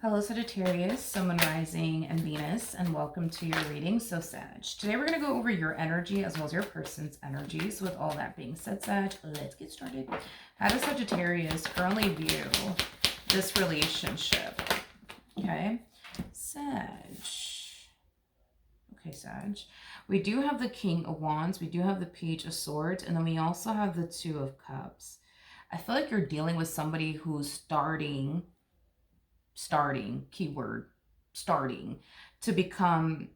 Hello Sagittarius, Sun, Moon, Rising, and Venus, and welcome to your reading, So Sag. Today we're going to go over your energy as well as your person's energies. With all that being said, Sag, let's get started. How does Sagittarius currently view this relationship? Okay, Sag. Okay, Sag. We do have the King of Wands, we do have the Page of Swords, and then we also have the Two of Cups. I feel like you're dealing with somebody who's starting, keyword, starting to become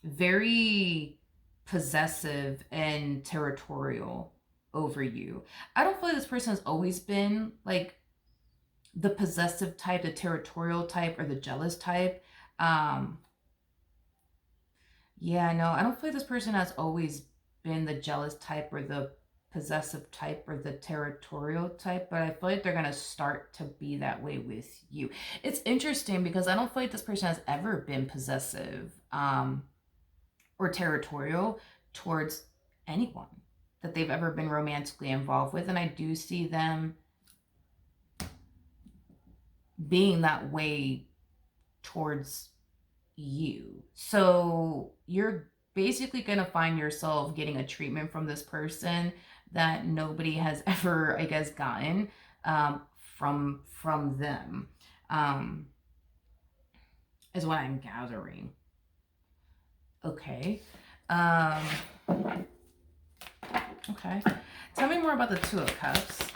very possessive and territorial over you. I don't feel like this person has always been like the possessive type, the territorial type, or the jealous type. Yeah, no, I don't feel like this person has always been the jealous type or the possessive type or the territorial type, but I feel like they're going to start to be that way with you. It's interesting because I don't feel like this person has ever been possessive or territorial towards anyone that they've ever been romantically involved with. And I do see them being that way towards you. So you're basically going to find yourself getting a treatment from this person that nobody has ever, I guess, gotten from them, is what I'm gathering. Okay. Okay. Tell me more about the Two of Cups.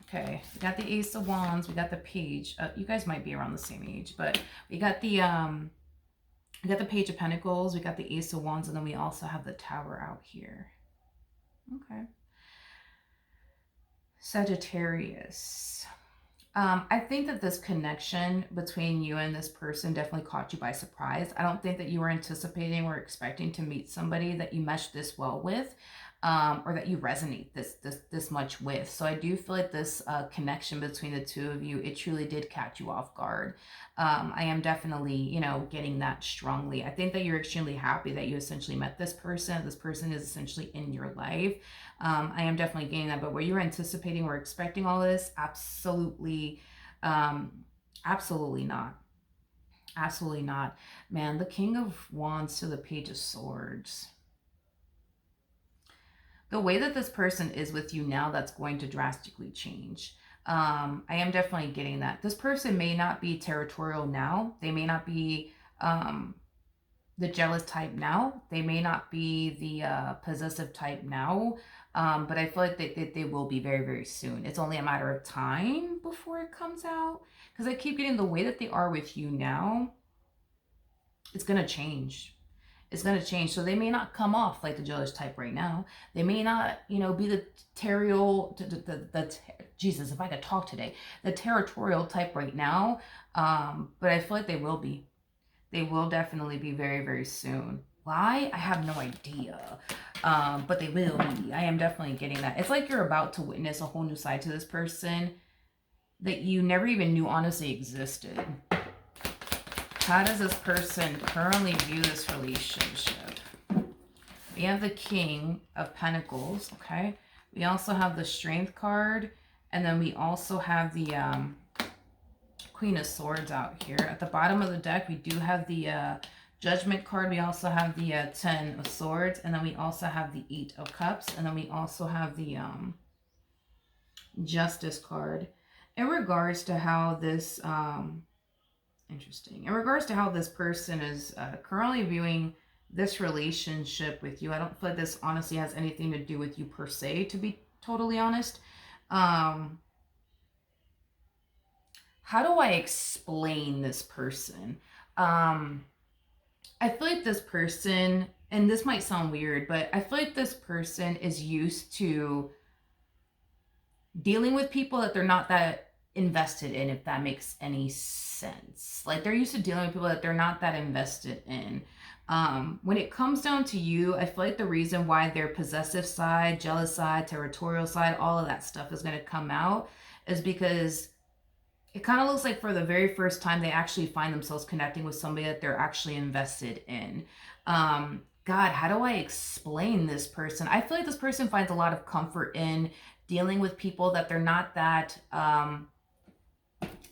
Okay, we got the Ace of Wands, we got the Page. You guys might be around the same age, but we got the Page of Pentacles, we got the Ace of Wands, and then we also have the Tower out here. Okay. Sagittarius. I think that this connection between you and this person definitely caught you by surprise. I don't think that you were anticipating or expecting to meet somebody that you meshed this well with, or that you resonate this much with. So I do feel like this connection between the two of you, it truly did catch you off guard. I am definitely, getting that strongly. I think that you're extremely happy that you essentially met this person. This person is essentially in your life. I am definitely getting that. But were you anticipating or expecting all this? Absolutely, absolutely not. Absolutely not. Man, the King of Wands to the Page of Swords. The way that this person is with you now, that's going to drastically change. I am definitely getting that. This person may not be territorial now. They may not be the jealous type now. They may not be the possessive type now. But I feel like they will be very, very soon. It's only a matter of time before it comes out. Because I keep getting the way that they are with you now, it's going to change. It's going to change. So they may not come off like the jealous type right now. They may not, be the Jesus, if I could talk today, the territorial type right now. But I feel like they will be. They will definitely be very, very soon. Why? I have no idea. But they will be. I am definitely getting that. It's like you're about to witness a whole new side to this person that you never even knew honestly existed. How does this person currently view this relationship? We have the King of Pentacles, okay? We also have the Strength card, and then we also have the Queen of Swords out here. At the bottom of the deck, we do have the Judgment card. We also have the Ten of Swords, and then we also have the Eight of Cups, and then we also have the Justice card. In regards to how this... interesting. In regards to how this person is currently viewing this relationship with you, I don't feel like this honestly has anything to do with you per se, to be totally honest. How do I explain this person? I feel like this person, and this might sound weird, but I feel like this person is used to dealing with people that they're not that invested in, if that makes any sense. Like they're used to dealing with people that they're not that invested in. When it comes down to you, I feel like the reason why their possessive side, jealous side, territorial side, all of that stuff is going to come out is because it kind of looks like for the very first time they actually find themselves connecting with somebody that they're actually invested in. God, how do I explain this person? I feel like this person finds a lot of comfort in dealing with people that they're not that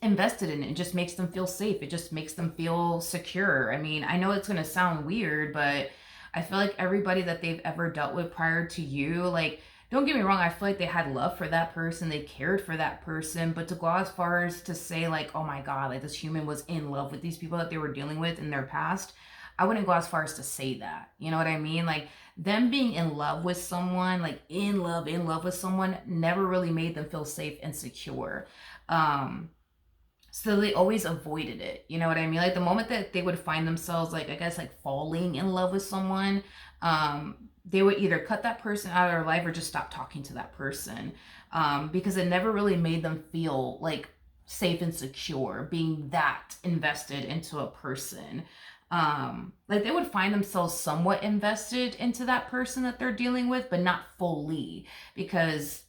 invested in it. It just makes them feel safe. It just makes them feel secure. I mean, I know it's going to sound weird, but I feel like everybody that they've ever dealt with prior to you, like, don't get me wrong, I feel like they had love for that person, they cared for that person, but to go as far as to say, like, oh my God, like this human was in love with these people that they were dealing with in their past, I wouldn't go as far as to say that. You know what I mean? Like, them being in love with someone, like in love with someone, never really made them feel safe and secure. Um, so they always avoided it. You know what I mean? Like the moment that they would find themselves, like, I guess, like falling in love with someone, they would either cut that person out of their life or just stop talking to that person, because it never really made them feel like safe and secure being that invested into a person. Like they would find themselves somewhat invested into that person that they're dealing with, but not fully, because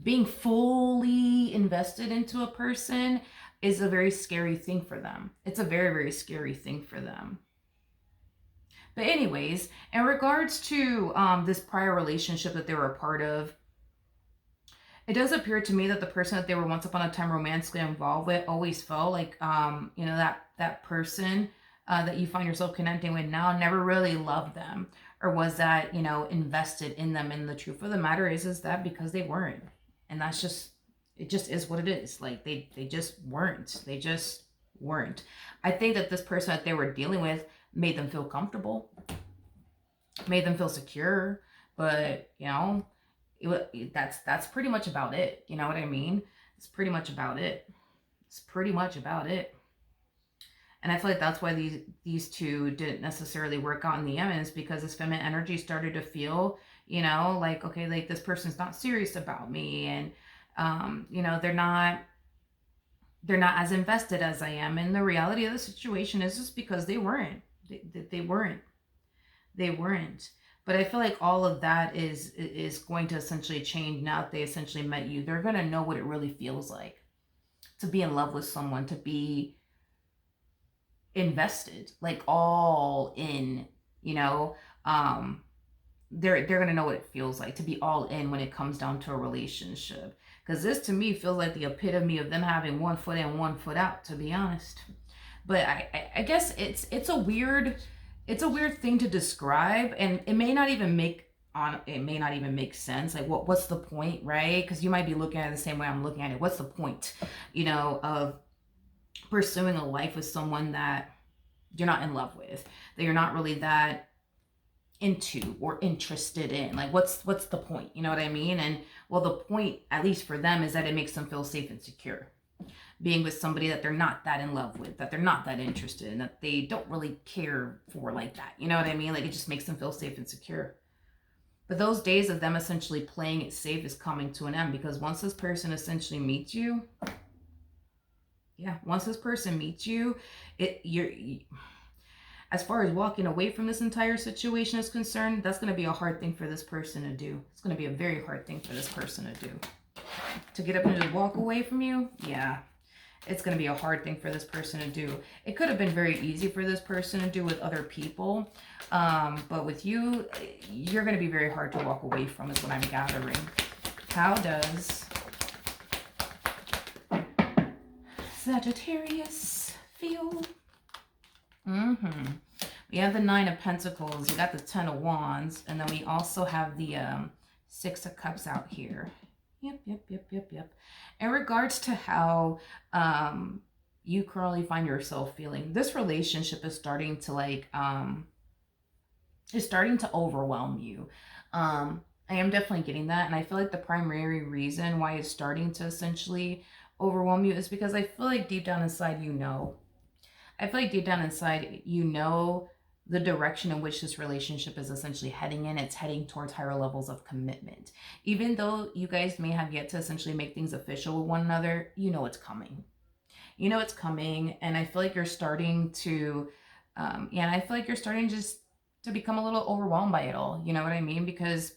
being fully invested into a person is a very scary thing for them. It's a very, very scary thing for them. But anyways, in regards to this prior relationship that they were a part of, it does appear to me that the person that they were once upon a time romantically involved with always felt like, that person that you find yourself connecting with now never really loved them, or was that, invested in them. And the truth of the matter is that because they weren't. And that's just, it just is what it is. Like they just weren't. They just weren't. I think that this person that they were dealing with made them feel comfortable, made them feel secure, but that's pretty much about it. You know what I mean? It's pretty much about it. It's pretty much about it. And I feel like that's why these two didn't necessarily work out in the end, is because this feminine energy started to feel, like, okay, like this person's not serious about me, and they're not as invested as I am. And the reality of the situation is just because they weren't. They weren't. They weren't. But I feel like all of that is going to essentially change now that they essentially met you. They're gonna know what it really feels like to be in love with someone, to be invested, like all in, you know. They're gonna know what it feels like to be all in when it comes down to a relationship. Because this to me feels like the epitome of them having one foot in, one foot out, to be honest. But I guess it's a weird thing to describe, and it may not even make sense. Like what's the point, right? Because you might be looking at it the same way I'm looking at it. What's the point, of pursuing a life with someone that you're not in love with, that you're not really that into or interested in? Like what's the point? You know what I mean? And well, the point, at least for them, is that it makes them feel safe and secure being with somebody that they're not that in love with, that they're not that interested in, that they don't really care for like that. You know what I mean? Like it just makes them feel safe and secure. But those days of them essentially playing it safe is coming to an end, because once this person essentially meets you, once this person meets you, as far as walking away from this entire situation is concerned, that's going to be a hard thing for this person to do. It's going to be a very hard thing for this person to do. To get up and just walk away from you, it's going to be a hard thing for this person to do. It could have been very easy for this person to do with other people, but with you, you're going to be very hard to walk away from, is what I'm gathering. How does Sagittarius feel? We have the Nine of Pentacles, we got the Ten of Wands, and then we also have the Six of Cups out here. Yep. In regards to how you currently find yourself feeling, this relationship is starting to overwhelm you. I am definitely getting that, and I feel like the primary reason why it's starting to essentially overwhelm you is because I feel like deep down inside the direction in which this relationship is essentially heading in. It's heading towards higher levels of commitment. Even though you guys may have yet to essentially make things official with one another, it's coming. It's coming, and I feel like you're starting to, just to become a little overwhelmed by it all. You know what I mean? Because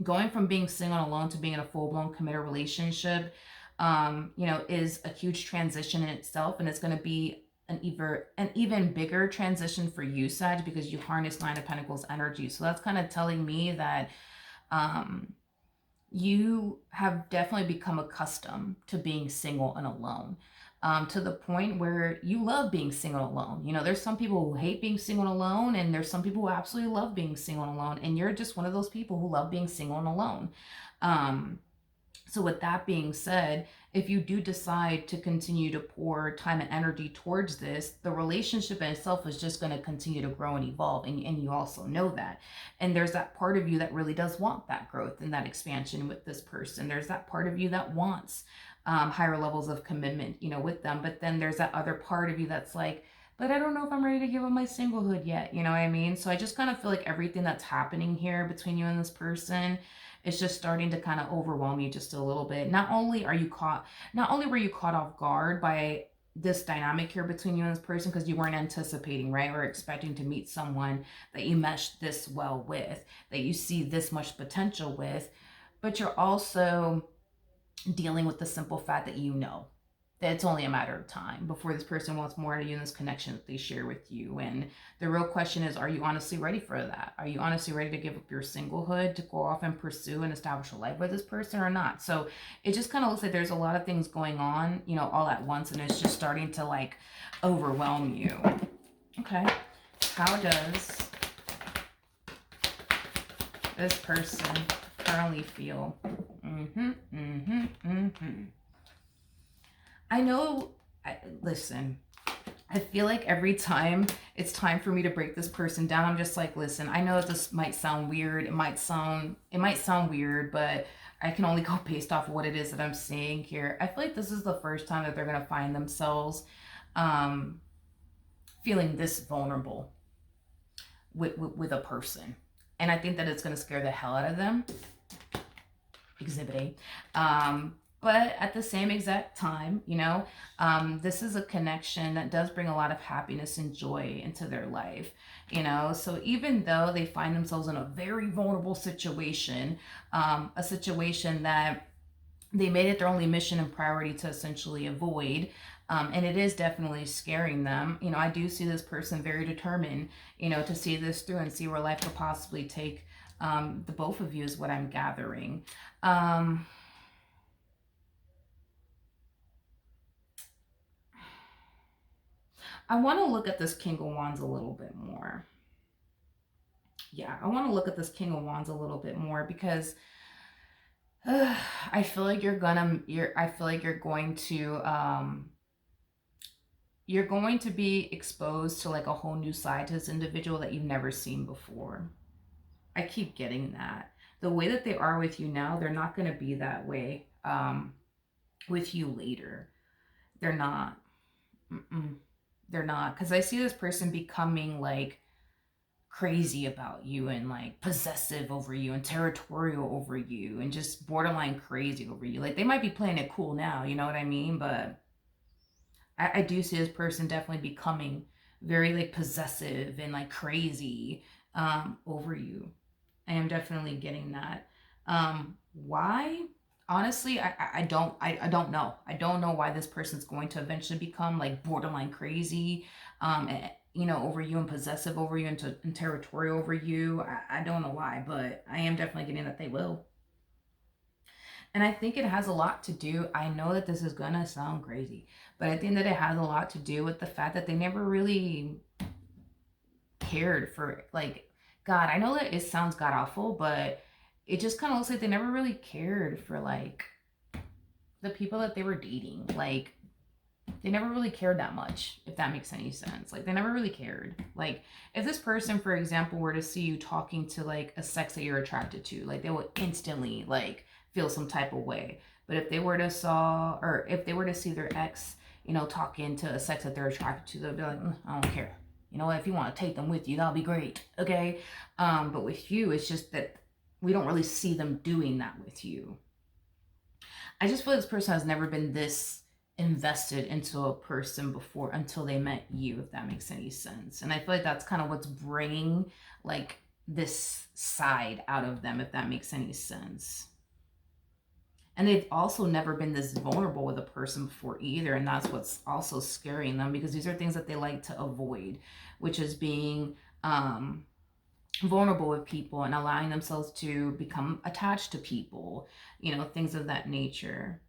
going from being single and alone to being in a full-blown committed relationship, is a huge transition in itself, and it's going to be an even bigger transition for you, Sag, because you harness Nine of Pentacles energy. So that's kind of telling me that you have definitely become accustomed to being single and alone. to the point where you love being single alone. You know, there's some people who hate being single and alone, and there's some people who absolutely love being single and alone, and you're just one of those people who love being single and alone. Um, so with that being said, if you do decide to continue to pour time and energy towards this, the relationship in itself is just going to continue to grow and evolve. And you also know that. And there's that part of you that really does want that growth and that expansion with this person. There's that part of you that wants higher levels of commitment, you know, with them. But then there's that other part of you that's like, but I don't know if I'm ready to give up my singlehood yet. You know what I mean? So I just kind of feel like everything that's happening here between you and this person, it's just starting to kind of overwhelm you just a little bit. Not only were you caught off guard by this dynamic here between you and this person because you weren't anticipating, right, or expecting to meet someone that you meshed this well with, that you see this much potential with, but you're also dealing with the simple fact that you know that it's only a matter of time before this person wants more of you in this connection that they share with you. And the real question is, are you honestly ready for that? Are you honestly ready to give up your singlehood to go off and pursue and establish a life with this person or not? So it just kind of looks like there's a lot of things going on, you know, all at once, and it's just starting to like overwhelm you. Okay. How does this person currently feel? I know, listen, I feel like every time it's time for me to break this person down, I'm just like, listen, I know this might sound weird. It might sound weird, but I can only go based off of what it is that I'm seeing here. I feel like this is the first time that they're going to find themselves feeling this vulnerable with a person. And I think that it's going to scare the hell out of them. Exhibit A. But at the same exact time, you know, this is a connection that does bring a lot of happiness and joy into their life, you know. So even though they find themselves in a very vulnerable situation, a situation that they made it their only mission and priority to essentially avoid, and it is definitely scaring them, you know, I do see this person very determined, you know, to see this through and see where life could possibly take the both of you is what I'm gathering. I want to look at this King of Wands a little bit more. Yeah, I want to look at this King of Wands a little bit more because I feel like you're going to be exposed to like a whole new side to this individual that you've never seen before. I keep getting that. The way that they are with you now, they're not going to be that way with you later. They're not. They're not. Because I see this person becoming like crazy about you and like possessive over you and territorial over you and just borderline crazy over you. Like they might be playing it cool now, you know what I mean? But I do see this person definitely becoming very like possessive and like crazy over you. I am definitely getting that. Why? Honestly, I don't know. I don't know why this person's going to eventually become like borderline crazy, you know, over you and possessive over you and territorial over you. I don't know why, but I am definitely getting that they will. And I think it has a lot to do, I know that this is gonna sound crazy, but I think that it has a lot to do with the fact that they never really cared for, like, God, I know that it sounds god awful, but it just kind of looks like they never really cared for, like, the people that they were dating. Like, they never really cared that much, if that makes any sense. Like, they never really cared. Like, if this person, for example, were to see you talking to, like, a sex that you're attracted to, like, they would instantly, like, feel some type of way. But if they were to see their ex, you know, talking to a sex that they're attracted to, they'll be like, I don't care. You know what? If you want to take them with you, that'll be great. Okay? But with you, it's just that we don't really see them doing that with you. I just feel like this person has never been this invested into a person before until they met you, if that makes any sense. And I feel like that's kind of what's bringing, like, this side out of them, if that makes any sense. And they've also never been this vulnerable with a person before either. And that's what's also scaring them, because these are things that they like to avoid, which is being vulnerable with people and allowing themselves to become attached to people, you know, things of that nature.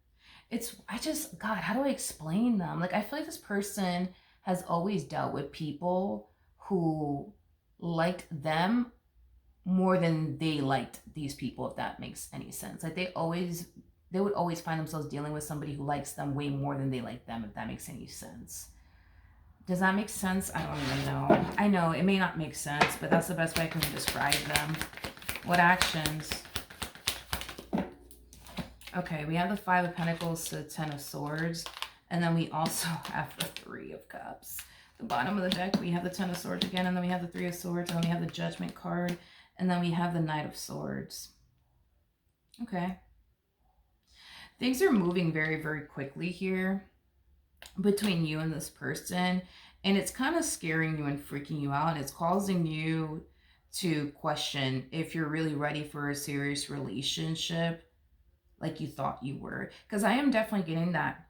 God, how do I explain them? Like, I feel like this person has always dealt with people who liked them more than they liked these people, if that makes any sense. Like, they would always find themselves dealing with somebody who likes them way more than they like them, if that makes any sense. Does that make sense? I don't even know. I know it may not make sense, but that's the best way I can describe them. What actions? Okay, we have the Five of Pentacles to the Ten of Swords. And then we also have the Three of Cups. The bottom of the deck, we have the Ten of Swords again. And then we have the Three of Swords. And then we have the Judgment card. And then we have the Knight of Swords. Okay. Things are moving very, very quickly here between you and this person. And it's kind of scaring you and freaking you out. And it's causing you to question if you're really ready for a serious relationship like you thought you were. Because I am definitely getting that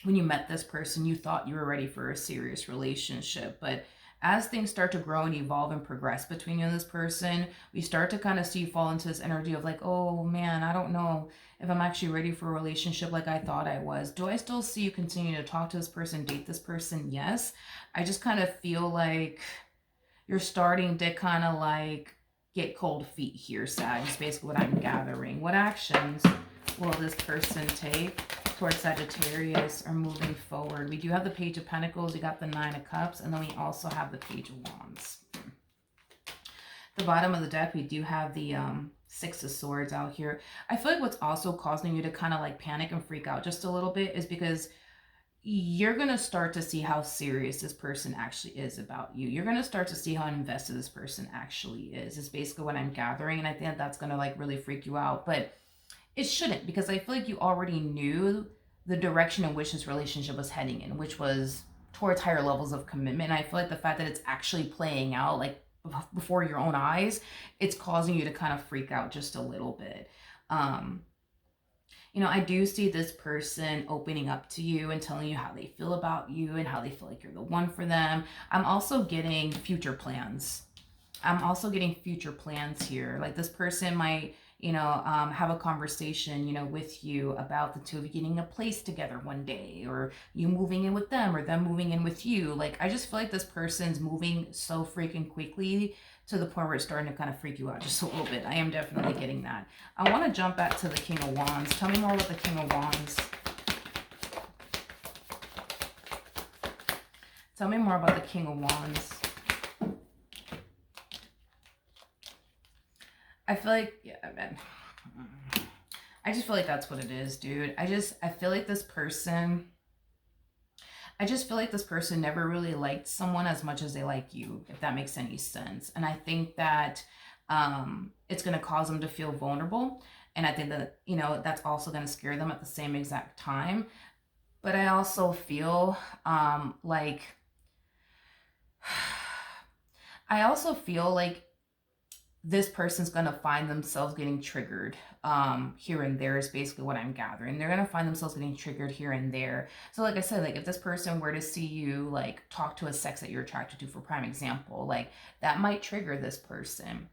when you met this person, you thought you were ready for a serious relationship. But as things start to grow and evolve and progress between you and this person, we start to kind of see you fall into this energy of like, oh man, I don't know if I'm actually ready for a relationship like I thought I was. Do I still see you continue to talk to this person, date this person? Yes. I just kind of feel like you're starting to kind of like get cold feet here, Sag. Is basically what I'm gathering. What actions will this person take towards Sagittarius or moving forward? We do have the Page of Pentacles, we got the Nine of Cups, and then we also have the Page of Wands. The bottom of the deck, we do have the Six of Swords out here. I feel like what's also causing you to kind of like panic and freak out just a little bit is because you're going to start to see how serious this person actually is about you. You're going to start to see how invested this person actually is basically what I'm gathering. And I think that's going to like really freak you out. But it shouldn't, because I feel like you already knew the direction in which this relationship was heading in, which was towards higher levels of commitment. And I feel like the fact that it's actually playing out like before your own eyes, it's causing you to kind of freak out just a little bit. You know, I do see this person opening up to you and telling you how they feel about you and how they feel like you're the one for them. I'm also getting future plans. Here. Like this person might, have a conversation, with you about the two of you getting a place together one day, or you moving in with them or them moving in with you. Like, I just feel like this person's moving so freaking quickly to the point where it's starting to kind of freak you out just a little bit. I am definitely getting that. I want to jump back to the King of Wands. Tell me more about the King of Wands. Tell me more about the King of Wands. I feel like, I just feel like that's what it is, dude. I feel like this person, never really liked someone as much as they like you, if that makes any sense. And I think that it's going to cause them to feel vulnerable. And I think that, that's also going to scare them at the same exact time. But I also feel like this person's going to find themselves getting triggered here and there is basically what I'm gathering. They're going to find themselves getting triggered here and there. So like I said, like if this person were to see you like talk to a sex that you're attracted to, for prime example, like that might trigger this person.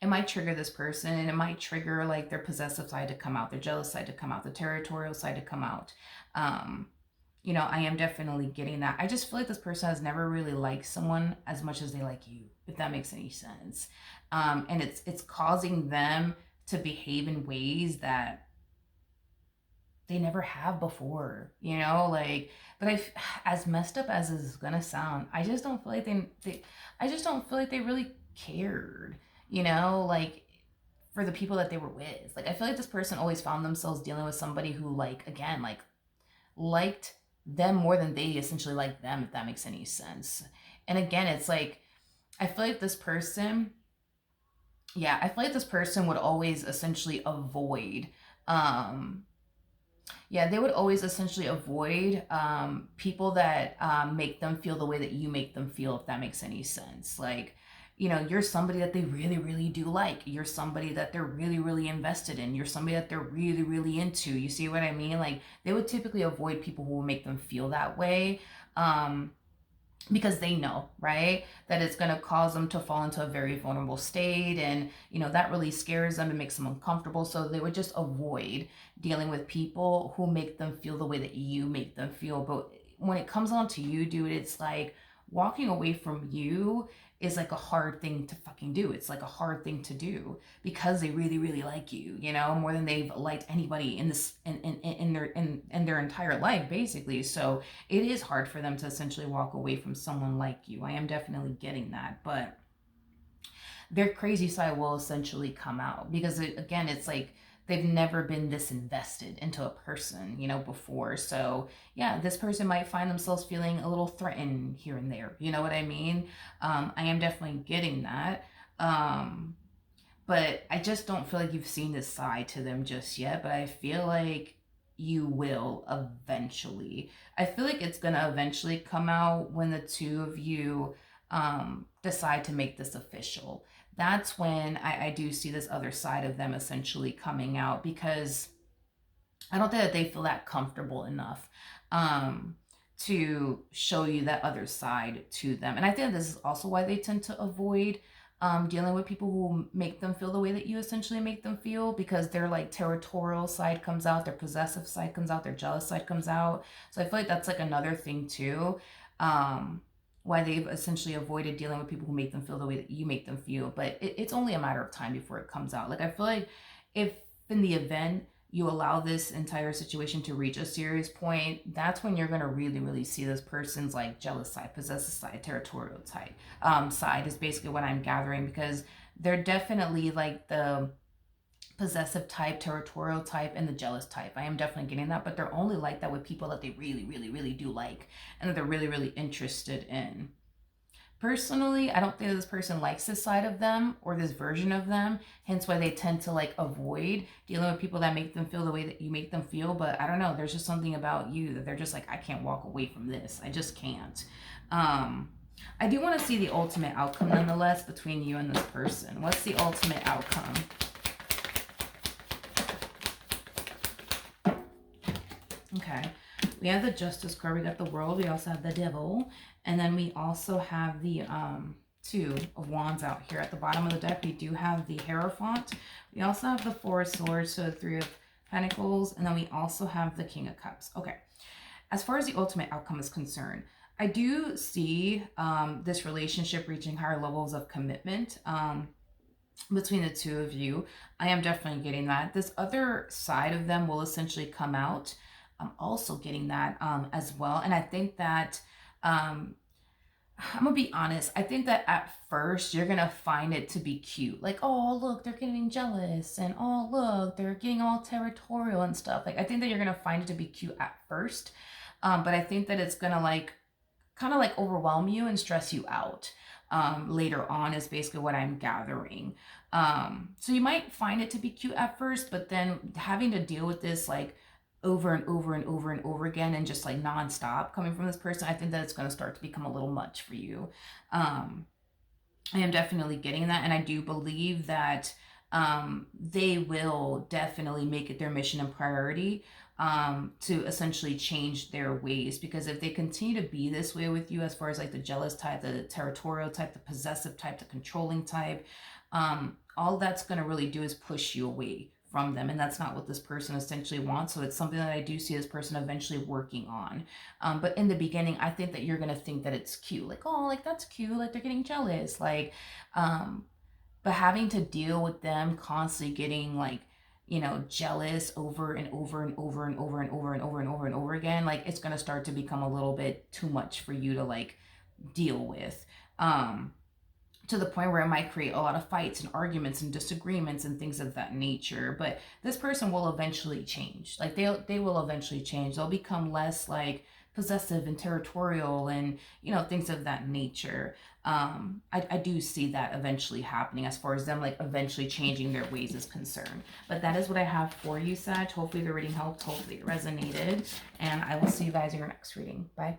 It might trigger this person, and it might trigger like their possessive side to come out, their jealous side to come out, the territorial side to come out. I am definitely getting that. I just feel like this person has never really liked someone as much as they like you, if that makes any sense. And it's causing them to behave in ways that they never have before, but as messed up as this is gonna sound, I just don't feel like they really cared, like for the people that they were with. Like, I feel like this person always found themselves dealing with somebody who, like, again, like liked them more than they essentially liked them, if that makes any sense. And again, it's like, I feel like this person would always essentially avoid, they would always essentially avoid people that make them feel the way that you make them feel, if that makes any sense. Like, you're somebody that they really, really do like. You're somebody that they're really, really invested in. You're somebody that they're really, really into. You see what I mean? Like, they would typically avoid people who will make them feel that way. because they know, right, that it's going to cause them to fall into a very vulnerable state, and that really scares them and makes them uncomfortable, so they would just avoid dealing with people who make them feel the way that you make them feel. But when it comes on to you, dude, it's like walking away from you is like a hard thing to fucking do. It's like a hard thing to do because they really, really like you, more than they've liked anybody in this in their entire life, basically. So it is hard for them to essentially walk away from someone like you. I am definitely getting that, but their crazy side will essentially come out because again, it's like they've never been this invested into a person, before. So yeah, this person might find themselves feeling a little threatened here and there. You know what I mean? I am definitely getting that. But I just don't feel like you've seen this side to them just yet. But I feel like you will eventually. I feel like it's going to eventually come out when the two of you decide to make this official. That's when I do see this other side of them essentially coming out, because I don't think that they feel that comfortable enough to show you that other side to them. And I think this is also why they tend to avoid dealing with people who make them feel the way that you essentially make them feel, because their like territorial side comes out, their possessive side comes out, their jealous side comes out. So I feel like that's like another thing too. Why they've essentially avoided dealing with people who make them feel the way that you make them feel. But it's only a matter of time before it comes out. Like, I feel like if in the event you allow this entire situation to reach a serious point, that's when you're going to really, really see this person's like jealous side, possessive side, territorial type side is basically what I'm gathering, because they're definitely like the possessive type, territorial type, and the jealous type. I am definitely getting that, but they're only like that with people that they really, really, really do like and that they're really, really interested in. Personally, I don't think this person likes this side of them or this version of them, hence why they tend to like avoid dealing with people that make them feel the way that you make them feel. But I don't know, there's just something about you that they're just like, I can't walk away from this. I just can't. I do want to see the ultimate outcome nonetheless between you and this person. What's the ultimate outcome? Okay, we have the Justice card, we got the World, we also have the Devil, and then we also have the Two of Wands out here. At the bottom of the deck, we do have the Hierophant. We also have the Four of Swords, so the Three of Pentacles, and then we also have the King of Cups. Okay, as far as the ultimate outcome is concerned, I do see this relationship reaching higher levels of commitment between the two of you. I am definitely getting that. This other side of them will essentially come out. I'm also getting that as well. And I think that, I'm going to be honest, I think that at first you're going to find it to be cute. Like, oh, look, they're getting jealous. And oh, look, they're getting all territorial and stuff. Like, I think that you're going to find it to be cute at first. But I think that it's going to like, kind of like overwhelm you and stress you out later on is basically what I'm gathering. So you might find it to be cute at first, but then having to deal with this like over and over and over and over again and just like nonstop coming from this person, I think that it's going to start to become a little much for you. I am definitely getting that, and I do believe that they will definitely make it their mission and priority to essentially change their ways, because if they continue to be this way with you, as far as like the jealous type, the territorial type, the possessive type, the controlling type, all that's going to really do is push you away from them, and that's not what this person essentially wants. So it's something that I do see this person eventually working on. But in the beginning, I think that you're gonna think that it's cute, like, oh, like that's cute, like they're getting jealous, like, but having to deal with them constantly getting like, jealous over and over and over and over and over and over and over and over again, like it's gonna start to become a little bit too much for you to like deal with. To the point where it might create a lot of fights and arguments and disagreements and things of that nature. But this person will eventually change. Like they will eventually change. They'll become less like possessive and territorial and things of that nature. I do see that eventually happening as far as them like eventually changing their ways is concerned. But that is what I have for you, Sag. Hopefully the reading helped. Hopefully it resonated. And I will see you guys in your next reading. Bye.